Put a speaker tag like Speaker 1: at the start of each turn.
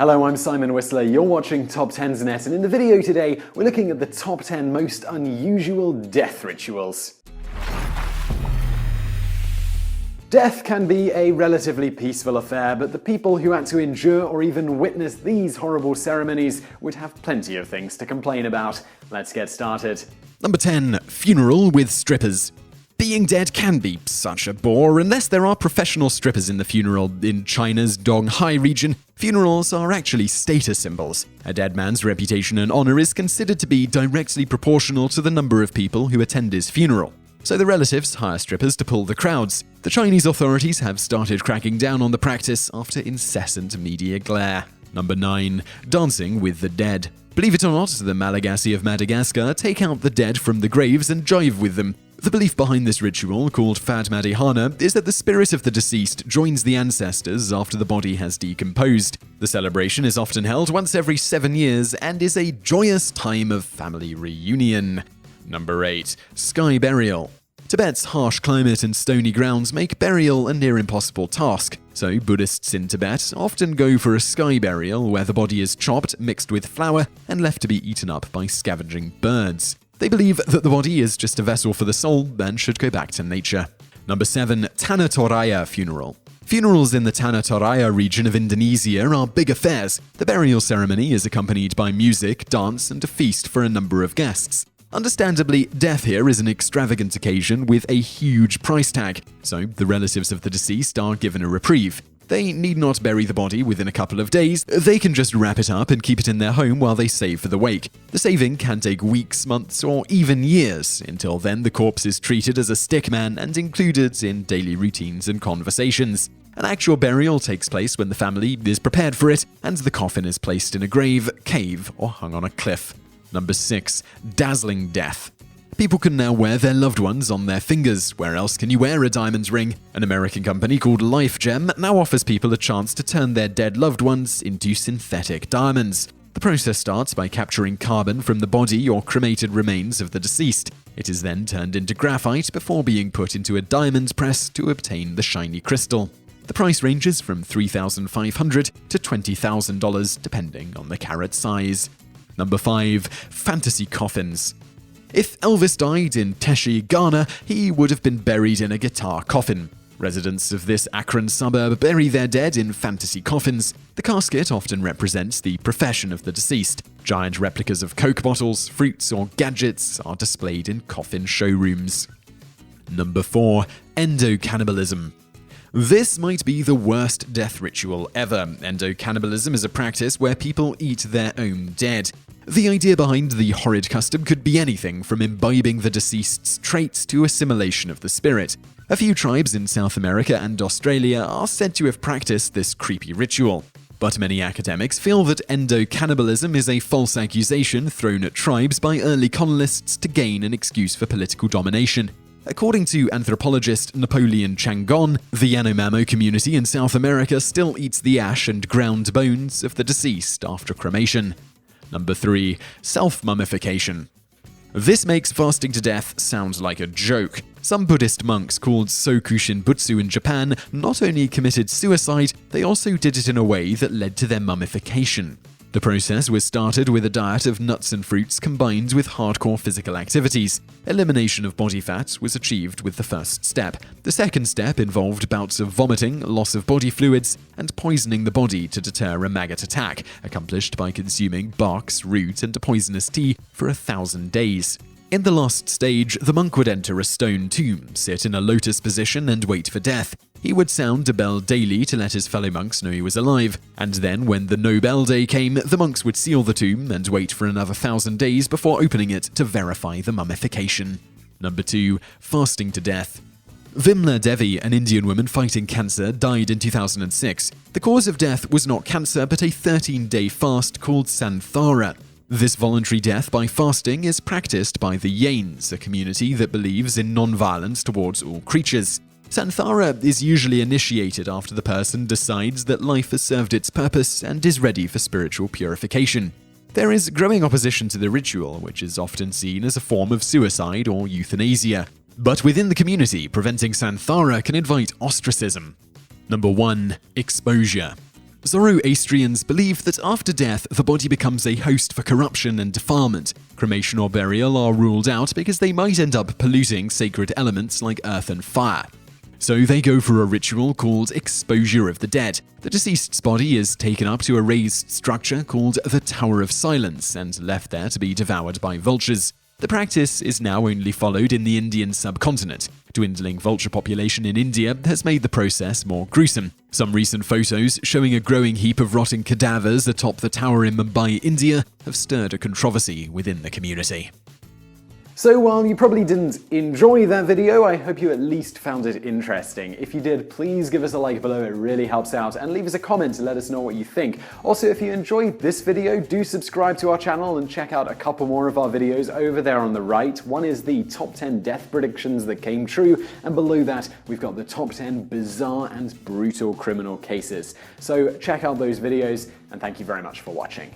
Speaker 1: Hello, I'm Simon Whistler, you're watching TopTenzNet, and in the video today, we're looking at the top 10 most unusual death rituals. Death can be a relatively peaceful affair, but the people who had to endure or even witness these horrible ceremonies would have plenty of things to complain about. Let's get started.
Speaker 2: Number 10. Funeral with strippers. Being dead can be such a bore unless there are professional strippers in the funeral. In China's Donghai region, funerals are actually status symbols. A dead man's reputation and honor is considered to be directly proportional to the number of people who attend his funeral. So the relatives hire strippers to pull the crowds. The Chinese authorities have started cracking down on the practice after incessant media glare. Number 9. Dancing with the dead. Believe it or not, the Malagasy of Madagascar take out the dead from the graves and jive with them. The belief behind this ritual, called Fadmadihana, is that the spirit of the deceased joins the ancestors after the body has decomposed. The celebration is often held once every 7 years and is a joyous time of family reunion. Number 8. Sky burial. Tibet's harsh climate and stony grounds make burial a near impossible task, so Buddhists in Tibet often go for a sky burial where the body is chopped, mixed with flour, and left to be eaten up by scavenging birds. They believe that the body is just a vessel for the soul and should go back to nature. Number 7. Tana Toraja funeral. Funerals in the Tana Toraja region of Indonesia are big affairs. The burial ceremony is accompanied by music, dance, and a feast for a number of guests. Understandably, death here is an extravagant occasion with a huge price tag, so the relatives of the deceased are given a reprieve. They need not bury the body within a couple of days, they can just wrap it up and keep it in their home while they save for the wake. The saving can take weeks, months, or even years. Until then, the corpse is treated as a stickman and included in daily routines and conversations. An actual burial takes place when the family is prepared for it, and the coffin is placed in a grave, cave, or hung on a cliff. Number 6. Dazzling Death. People can now wear their loved ones on their fingers. Where else can you wear a diamond ring? An American company called Life Gem now offers people a chance to turn their dead loved ones into synthetic diamonds. The process starts by capturing carbon from the body or cremated remains of the deceased. It is then turned into graphite before being put into a diamond press to obtain the shiny crystal. The price ranges from $3,500 to $20,000 depending on the carat size. Number 5. Fantasy coffins. If Elvis died in Teshi, Ghana, he would have been buried in a guitar coffin. Residents of this Akron suburb bury their dead in fantasy coffins. The casket often represents the profession of the deceased. Giant replicas of Coke bottles, fruits, or gadgets are displayed in coffin showrooms. Number 4. Endocannibalism. This might be the worst death ritual ever. Endocannibalism is a practice where people eat their own dead. The idea behind the horrid custom could be anything from imbibing the deceased's traits to assimilation of the spirit. A few tribes in South America and Australia are said to have practiced this creepy ritual. But many academics feel that endocannibalism is a false accusation thrown at tribes by early colonists to gain an excuse for political domination. According to anthropologist Napoleon Changon, the Yanomamo community in South America still eats the ash and ground bones of the deceased after cremation. Number 3. Self-Mummification. This makes fasting to death sound like a joke. Some Buddhist monks called Sokushin Butsu in Japan not only committed suicide, they also did it in a way that led to their mummification. The process was started with a diet of nuts and fruits combined with hardcore physical activities. Elimination of body fat was achieved with the first step. The second step involved bouts of vomiting, loss of body fluids, and poisoning the body to deter a maggot attack, accomplished by consuming barks, root, and a poisonous tea for 1,000 days. In the last stage, the monk would enter a stone tomb, sit in a lotus position, and wait for death. He would sound a bell daily to let his fellow monks know he was alive, and then when the no-bell day came, the monks would seal the tomb and wait for another 1,000 days before opening it to verify the mummification. Number 2. Fasting to death. Vimla Devi, an Indian woman fighting cancer, died in 2006. The cause of death was not cancer, but a 13-day fast called Santhara. This voluntary death by fasting is practiced by the Yains, a community that believes in non-violence towards all creatures. Santhara is usually initiated after the person decides that life has served its purpose and is ready for spiritual purification. There is growing opposition to the ritual, which is often seen as a form of suicide or euthanasia. But within the community, preventing Santhara can invite ostracism. Number 1. Exposure. Zoroastrians believe that after death, the body becomes a host for corruption and defilement. Cremation or burial are ruled out because they might end up polluting sacred elements like earth and fire. So they go for a ritual called exposure of the dead. The deceased's body is taken up to a raised structure called the Tower of Silence and left there to be devoured by vultures. The practice is now only followed in the Indian subcontinent. Dwindling vulture population in India has made the process more gruesome. Some recent photos showing a growing heap of rotting cadavers atop the tower in Mumbai, India, have stirred a controversy within the community.
Speaker 1: So while you probably didn't enjoy that video, I hope you at least found it interesting. If you did, please give us a like below, it really helps out, and leave us a comment to let us know what you think. Also, if you enjoyed this video, do subscribe to our channel and check out a couple more of our videos over there on the right. One is the top 10 death predictions that came true, and below that we've got the top 10 bizarre and brutal criminal cases. So check out those videos, and thank you very much for watching.